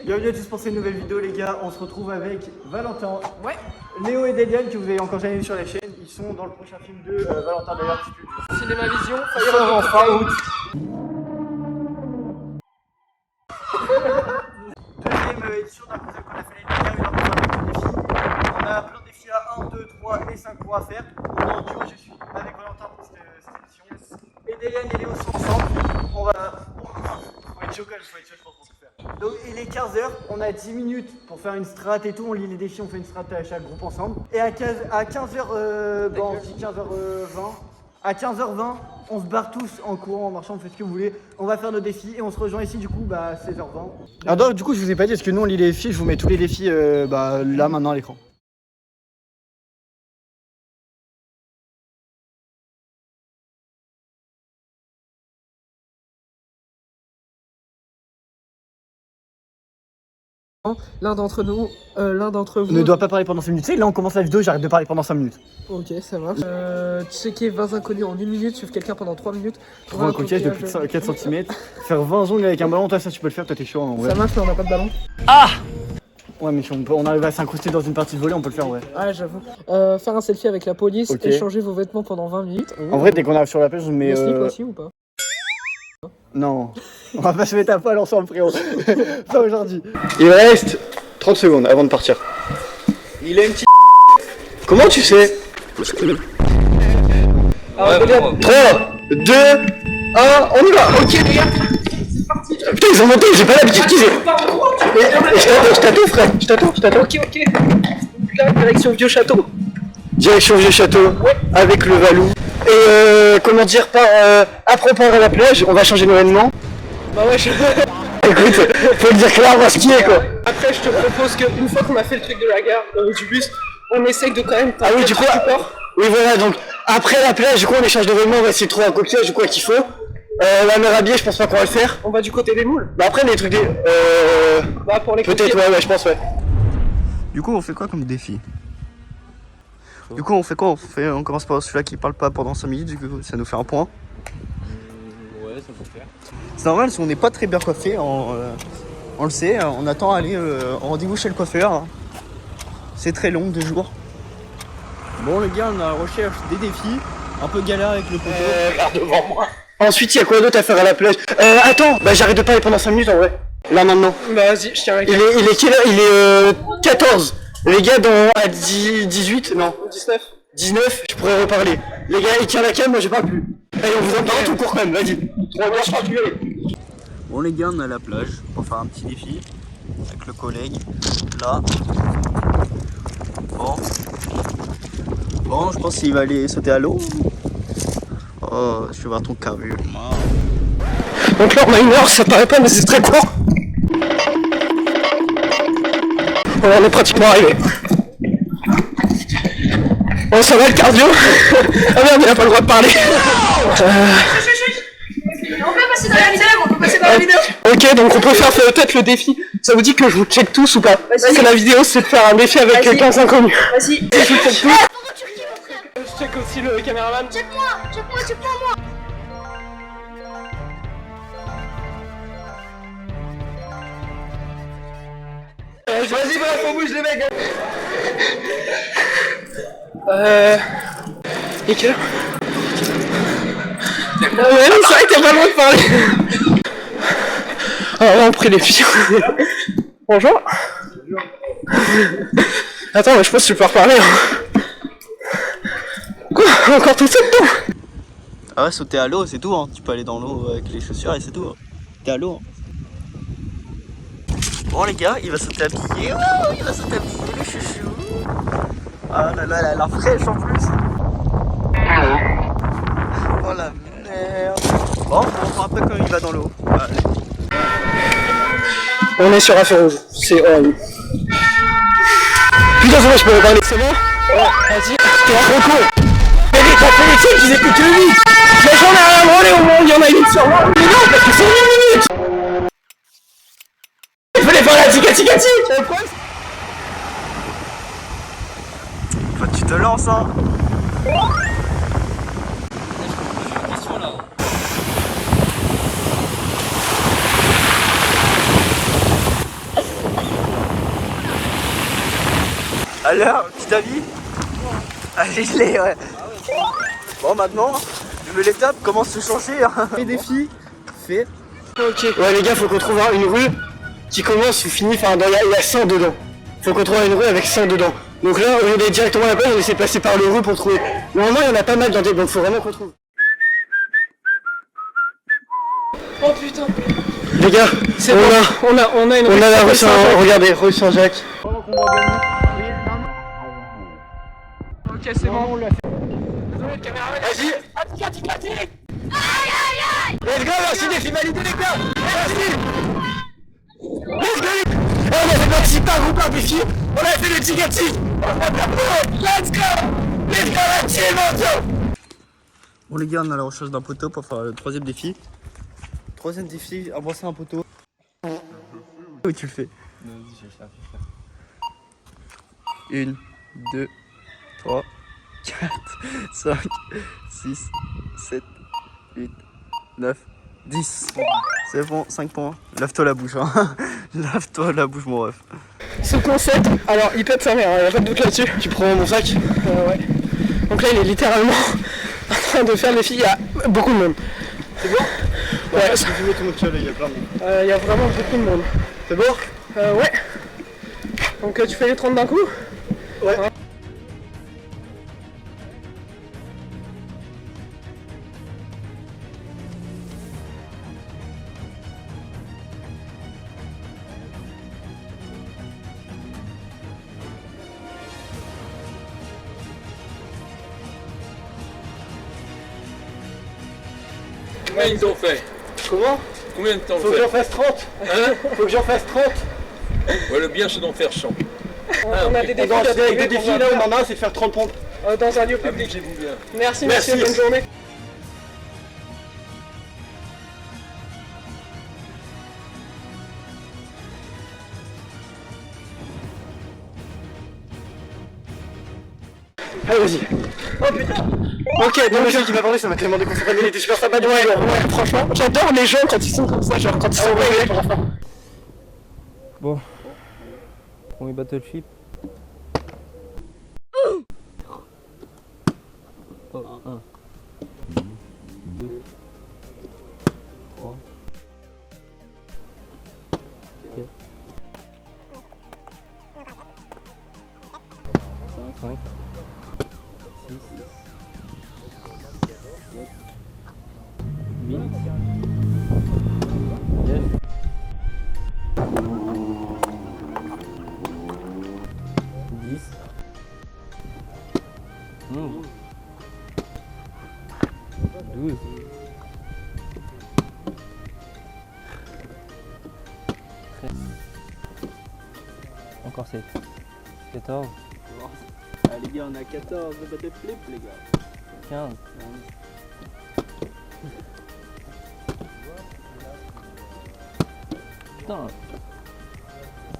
Bienvenue à tous pour cette nouvelle vidéo les gars, on se retrouve avec Valentin, Ouais. Léo et Delian que vous avez encore jamais vu sur la chaîne, ils sont dans le prochain film de Valentin d'ailleurs. Cinéma Vision, Ils sortent en fin août. Deuxième édition d'un concept qu'on a fait l'année dernière, une avec des défis. On a plein de défis à 1, 2, 3 et 5 points à faire. On est en duo, je suis avec Valentin pour cette édition. Et Delian et Léo sont ensemble. On va être chaud quand même, faut être chaud je pense pour tout faire. Donc il est 15h, on a 10 minutes pour faire une strat et tout, on lit les défis, on fait une strat à chaque groupe ensemble. Et à 15h, bon on se dit 15h20, à 15h20, on se barre tous en courant, en marchant, on fait ce que vous voulez. On va faire nos défis et on se rejoint ici du coup à 16h20. Alors donc, du coup je vous ai pas dit, parce que nous on lit les défis, je vous mets tous les défis là maintenant à l'écran. l'un d'entre vous. Ne doit pas parler pendant 5 minutes. Tu sais, là on commence la vidéo, j'arrête de parler pendant 5 minutes. Ok, ça marche. Checker 20 inconnus en 1 minute, suivre quelqu'un pendant 3 minutes. Trouver un coquillage de plus de 4 cm. Faire 20 ongles avec un ballon, toi ça tu peux le faire, toi t'es chaud en vrai. Ça marche mais on n'a pas de ballon. Ah ouais mais si on arrive à s'incruster dans une partie de volley, on peut le faire ouais. Ouais j'avoue. Faire un selfie avec la police, Ok. échanger vos vêtements pendant 20 minutes. En vrai dès qu'on arrive sur la plage on met... Le slip aussi ou pas? Non, on va pas se mettre à poil ensemble frérot. Pas aujourd'hui. Il reste 30 secondes avant de partir. Il a une petite... Comment tu sais? 3, 2, 1, on y va. Ok les gars, c'est parti. Putain ils ont monté, j'ai pas l'habitude qu'ils aient. Je t'attends frère, je t'attends. Ok. Là, direction Vieux Château. Direction Vieux Château, ouais. Avec le Valou. Et comment dire, après on part à la plage, on va changer nos vêtements. Bah ouais je... Écoute, faut le dire clairement ce qui est quoi. Après je te propose qu'une fois qu'on a fait le truc de la gare, du bus, on essaye de quand même... Ah oui du coup, oui voilà donc après la plage du coup on échange de vêtements, on va essayer de trouver un coquillage ou quoi qu'il faut. La mer habillée je pense pas qu'on va le faire. On va du côté des moules. Bah après les trucs des... Bah pour les peut-être ouais je pense ouais. Du coup on fait quoi comme défi? Du coup on fait quoi? On commence par celui-là qui parle pas pendant 5 minutes, du coup ça nous fait un point. Ouais, ça peut faire. C'est normal si on n'est pas très bien coiffé, on le sait, on attend à aller en rendez-vous chez le coiffeur. C'est très long, 2 jours. Bon les gars, on est à la recherche des défis, un peu galère avec le poteau. Regarde devant moi. Ensuite, il y a quoi d'autre à faire à la plage? Attends, bah j'arrête de parler pendant 5 minutes en vrai. Là maintenant. Bah vas-y, je tiens avec il est quelle heure? Il est 14. Les gars, à 18, non 19, je pourrais reparler. Les gars, il tient la cam, moi je parle plus. Allez, on vous en parle tout court quand même, vas-y. Bon les gars, on est à la plage pour faire un petit défi avec le collègue. Là. Bon, je pense qu'il va aller sauter à l'eau. Oh, je vais voir ton carrure. Donc là, on a 1 heure, ça paraît pas, mais c'est très court. On est pratiquement arrivé. Bon, ça va le cardio? Ah merde, il a pas le droit de parler. On peut passer dans la vidéo, Ok, donc on peut faire peut-être le défi. Ça vous dit que je vous check tous ou pas? Parce que la vidéo c'est de faire un défi avec 15 inconnus. Vas-y. Je vous check tous. Pourquoi tu dis mon frère? Je check aussi le caméraman. Check-moi moi. Vas-y, bref, on bouge les mecs. Et quelle heure? Ah ouais, c'est vrai que t'as pas le droit de parler. Alors là, on prie les filles. Bonjour. Attends, mais je pense que je peux reparler. Quoi? Encore tout ça dedans? Ah ouais, sauter à l'eau, c'est tout, hein. Tu peux aller dans l'eau avec les chaussures et c'est tout. Hein. T'es à l'eau. Hein. Bon les gars, il va sauter habillé. Oh, il va sauter habillé, le chouchou. Ah là là, elle a l'air fraîche en plus. Oh la merde. Bon, on voit après quand il va dans l'eau. Allez. On est sur un feu rouge, c'est horrible. Putain, ça va, je peux reparler. C'est bon? Ouais, vas-y. T'es trop con. Mais les t'as fait les trucs, ils étaient que 8. Mais j'en ai rien branlé au moins, il y en a 8 sur moi. Mais non, parce que c'est 8 minutes. Il fallait faire la tika-tika-tika. Faut que tu te lances, hein. Alors, petit avis? Allez, je l'ai, ouais. Bon, maintenant, je me l'étape, comment se changer hein. Les défis, fait. Ok. Ouais les gars, faut qu'on trouve une rue qui commence ou finit, enfin il y a 100 dedans. Faut qu'on trouve une rue avec 100 dedans. Donc là, au lieu d'aller directement à la place, on essaie de passer par le rue pour trouver. Normalement, il y en a pas mal dans des... Donc faut vraiment qu'on trouve. Oh putain. Les gars, C'est on a une rue. On a la rue Saint-Jacques. Regardez, rue Saint-Jacques. Ok, c'est bon. Vas-y. Let's go, merci défi validé les gars. Merci. Let's go. On a fait notre super groupe par défi. On a fait le tigati. Let's go. Let's go la team, mon Dieu. Bon les gars, on est à la recherche d'un poteau pour faire le troisième défi. Troisième défi, embrasser un poteau. Où tu le fais? Vas-y, je vais faire. 1, 2, 3, 4, 5, 6, 7, 8, 9, 10. C'est bon, 5 points. Lave-toi la bouche, hein. Lave-toi la bouche, mon ref. Ce concept, alors il pète sa mère, y'a pas de doute là-dessus. Tu prends mon sac? Ouais. Donc là il est littéralement en train de faire les filles, il y a beaucoup de monde. C'est bon? Ouais. Si tu veux tout le monde chialer, il y a plein de monde. Il y a vraiment beaucoup de monde. C'est bon? Ouais. Donc tu fais les 30 d'un coup? Ouais. Combien ils t'ont fait? Comment? Combien de temps Faut que j'en fasse 30. Hein? Faut que j'en fasse 30. Ouais, le bien c'est d'en faire 100. On a des défis à Avec trouver des qu'on défis va là où faire, ma main c'est de faire 30 pompes. dans un lieu public. Appliquez-vous bien. Merci, Merci. monsieur, bonne journée. Allez, vas-y. Oh putain. Ok, donc le jeu qui m'a parlé, ça m'a tellement déconcentré, mais il était super sympa. Ouais, franchement, j'adore les gens quand ils sont comme ça, genre quand ils sont réglés pour enfants. Bon. Premier Battleship. Oh, 1. 2. 3. 4. 5. 6. 7. 8. 9. 10. 11. 12. 13. Encore 7. 14. Ah les gars, on a 14 de flip les gars. 15.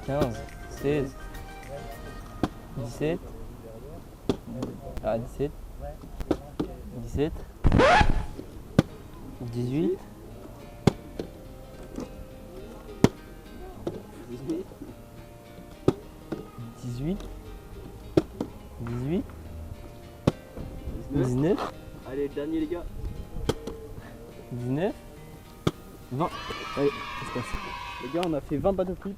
15. 16. 17. Ah, 17. 17. 18. 18. 18. 19. Allez, le dernier les gars. 19. 20. Allez, ça se passe. Les gars, on a fait 20 bateaux flips.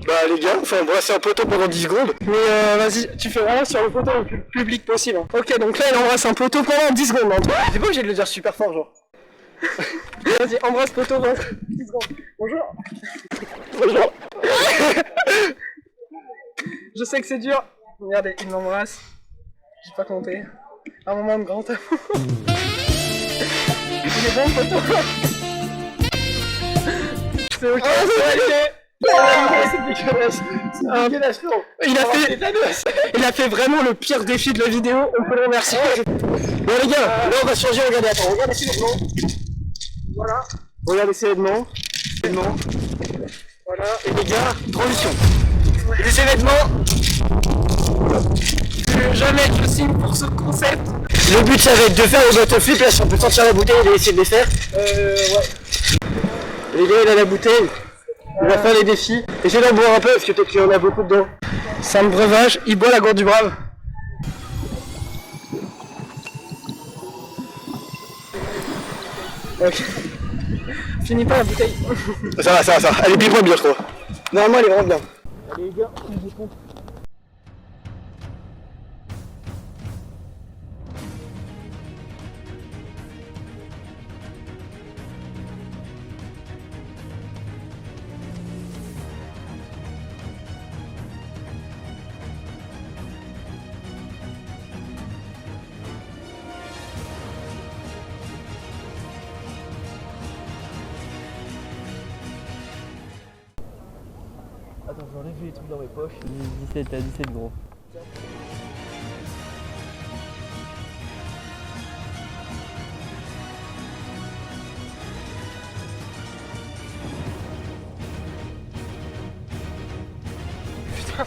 Bah les gars, on fait embrasser un poteau pendant 10 secondes. Mais vas-y, tu fais vraiment sur le poteau le plus public possible. Hein. Ok, donc là il embrasse un poteau pendant 10 secondes. Hein. T'es pas obligé de le dire super fort genre. Vas-y, embrasse poteau pendant 10 secondes. Bonjour. Bonjour. Je sais que c'est dur. Regardez, il m'embrasse. J'ai pas compté. Un moment de grand amour. Il est bon poteau. C'est ok, c'est validé. C'est dégueulasse. Il a fait vraiment le pire défi de la vidéo, on peut le remercier. Bon les gars, là on va changer, regardez, attends, regardez ces vêtements. Voilà. Regardez ces vêtements. Voilà. Et les gars, transition. Et ces vêtements. Plus jamais je signe pour ce concept. Le but ça va être de faire les autoflips, là si on peut sortir la bouteille et essayer de les faire. Ouais. Les gars, il a la bouteille. On va faire les défis. Essayez d'en boire un peu parce que peut-être qu'il y en a beaucoup dedans. C'est un breuvage, il boit la gourde du brave. Ok. Finis pas la bouteille. Ça va. Elle est bien, je crois. Normalement, elle est vraiment bien. Allez les gars, on vous compte. Attends, j'enlève les trucs dans mes poches. 17, t'as 17 gros. Putain,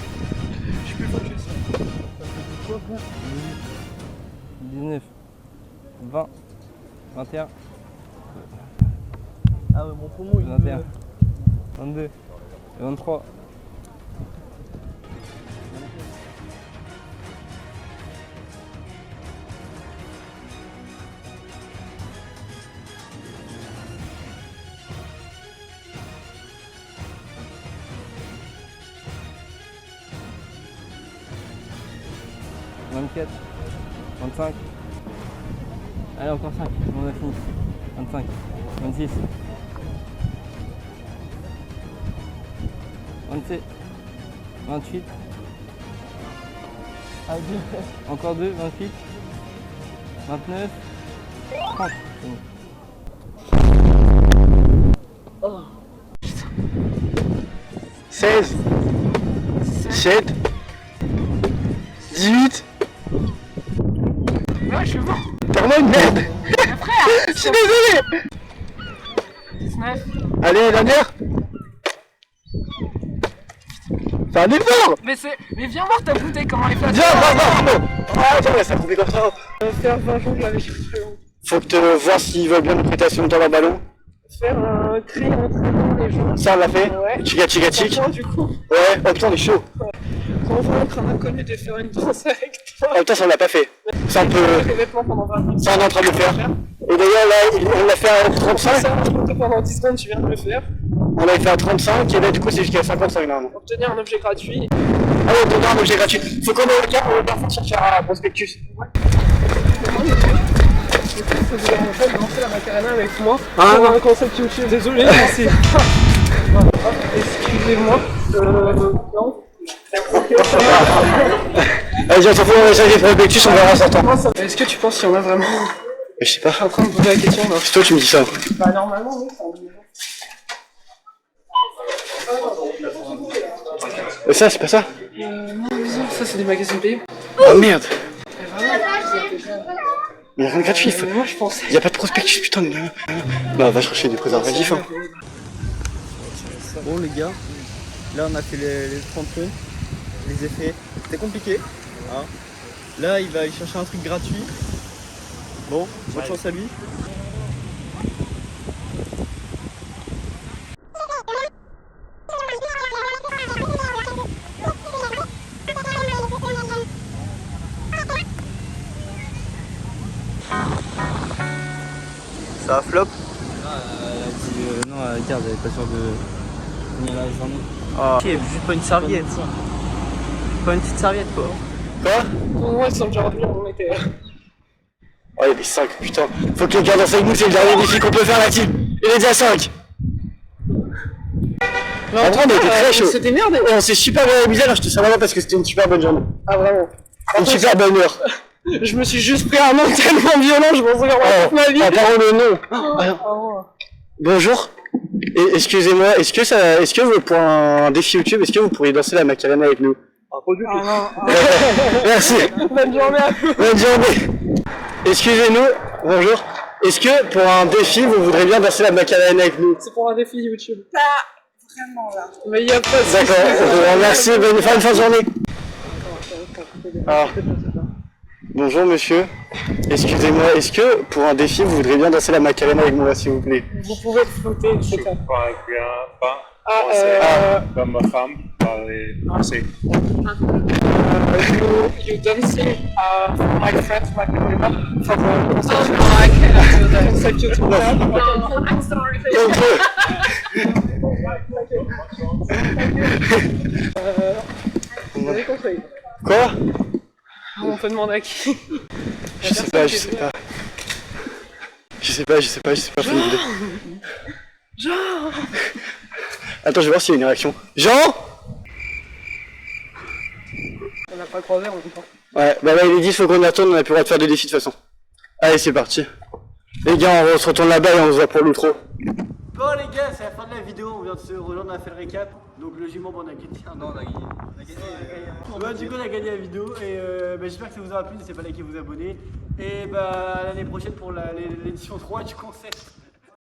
je suis plus focus. Ça fait quoi, frère 19, 20, 21. Ah ouais, mon poumon il 21, 22, 23. 24, 25. Allez, encore 5, on a fini. 25, 26, 27, 28. Encore 2, 28, 29, 30. Oh. 16, 17, 18. Ouais, je suis bon. T'as vraiment une merde. Frère, Je suis désolé. 19. Allez, la dernière. Fais un effort. Mais viens voir ta bouteille, comment elle est faite. Viens, va. Ah, tiens, ça couper comme ça. Ça va faire 20 jours que je l'avais cherché. Faut que te voir s'ils veulent bien nous prêter assez longtemps leur ballon. Faire un cri entraînement les gens. Ça, on l'a fait. Ouais. Chica chic. Franchement, du coup, Ouais, oh putain, on est chaud. convaincre un inconnu de faire une danse avec toi. Oh putain, ça on l'a pas fait. Ça, on peut. Les vêtements pendant 20 minutes. Ça, on est en train de le faire. Et d'ailleurs, là, on l'a fait à 35. Ça, pendant 10 secondes, tu viens de le faire. On l'avait fait à 35 et là, du coup, c'est jusqu'à 55 normalement. Obtenir un objet gratuit. Ah ouais, donner un objet gratuit. Faut qu'on ait le cas, on va parfois chercher un prospectus. Vous avez en fait lancer la Macarena avec moi. Ah, pour non. un concept YouTube. Désolé, mais c'est. Excusez-moi. Non. Vas-y, on s'en fout, on va essayer des prospectus, on verra en sortant. Est-ce que tu penses qu'il y en a vraiment? Je sais pas. Je suis en train de poser la question là. C'est toi, tu me dis ça. Bah normalement oui, c'est en Ça, c'est pas ça. non, ça c'est des magazines payés. Oh merde. Il y a rien de gratuit. Moi je pensais. Il y a pas de prospectus, putain. Bah, va chercher des préservatifs. Hein. Bon les gars, là on a fait les 30 feux, les effets, c'était compliqué. Hein. Là il va aller chercher un truc gratuit. Bon, bonne chance à lui. Ça a flop. Non, regarde, elle est pas sûre de finir la journée. Ah. Ok, juste pas une serviette. Pas une petite serviette quoi. Quoi? Ouais, sans déjà revenir, on était. Oh, il y a des 5, putain. Faut que les gars dansent avec nous, c'est le dernier défi qu'on peut faire la team. Il est déjà 5. Mais En vrai, on a été très chaud. C'était merde. Et on s'est super bien amusé, alors je te sers vraiment parce que c'était une super bonne journée. Ah vraiment. Une super bonne heure. Je me suis juste pris un nom tellement violent, je m'en souviens vraiment toute ma vie. Ah, pardon, le nom. Ah, Bonjour. Et excusez-moi, est-ce que vous, pour un défi YouTube, est-ce que vous pourriez danser la Macarena avec nous? Merci. bonne journée à vous. Bonne journée. Excusez-nous, bonjour. Est-ce que pour un défi, vous voudrez bien danser la Macarena avec nous? C'est pour un défi YouTube. Pas vraiment là. Mais y a pas de D'accord, merci, bonne fin de journée. Ah. Bonjour monsieur, excusez-moi, est-ce que pour un défi vous voudriez bien danser la Macarena avec moi s'il vous plaît? Vous pouvez flotter, etc. Pas bien, pas. Comme ma femme parlait français. You dancing for my friends, my remember for the concert. No, I cannot do that. Concert you to that. No, I'm sorry. Vous avez compris. Quoi? On peut demander à qui? Je sais pas. Faut nous aider. Jean. Attends, je vais voir s'il y a une réaction. Jean? On n'a pas croisé en même temps. Ouais, bah là il est 10, faut qu'on y retourne, on a plus le droit de faire de défis de toute façon. Allez, c'est parti. Les gars, on se retourne là-bas et on se voit pour l'outro. Bon les gars, c'est la fin de la vidéo, on vient de se rejoindre, on a fait le récap. Donc logiquement, on a gagné. Non, on a gagné. Du coup, on a gagné la vidéo et j'espère que ça vous aura plu. N'hésitez pas à liker, vous abonner. Et bah, l'année prochaine pour l'édition 3 du concept.